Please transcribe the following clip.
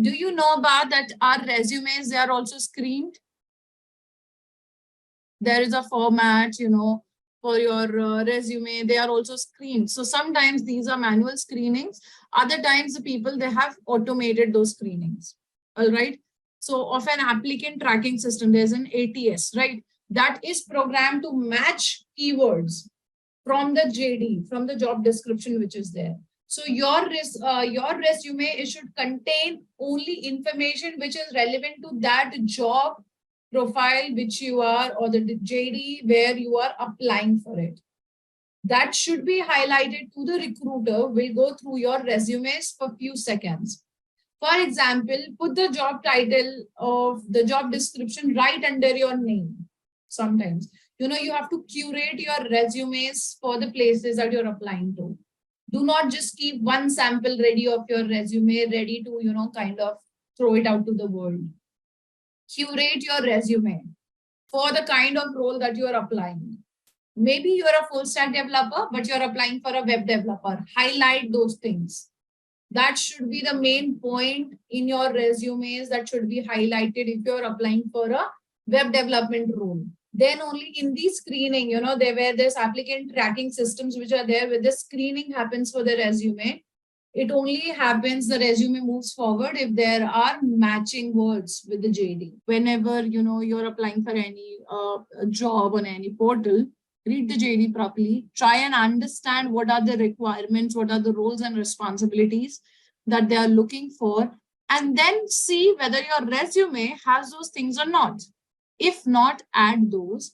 Do you know about that our resumes, they are also screened? There is a format, for your resume, they are also screened. So sometimes these are manual screenings. Other times the people, they have automated those screenings. All right. So of an applicant tracking system, there's an ATS, right? That is programmed to match keywords from the JD, from the job description, which is there. So your resume, it should contain only information which is relevant to that job profile which you are, or the JD where you are applying for it. That should be highlighted to the recruiter. Will go through your resumes for few seconds. For example, put the job title of the job description right under your name. Sometimes, you have to curate your resumes for the places that you're applying to. Do not just keep one sample ready of your resume, ready to, kind of throw it out to the world. Curate your resume for the kind of role that you are applying. Maybe you're a full stack developer, but you're applying for a web developer. Highlight those things. That should be the main point in your resumes that should be highlighted if you're applying for a web development role. Then only in the screening, there were this applicant tracking systems which are there where the screening happens for the resume. It only happens, the resume moves forward if there are matching words with the JD. Whenever, you're applying for any job on any portal, read the JD properly, try and understand what are the requirements, what are the roles and responsibilities that they are looking for, and then see whether your resume has those things or not. If not, add those.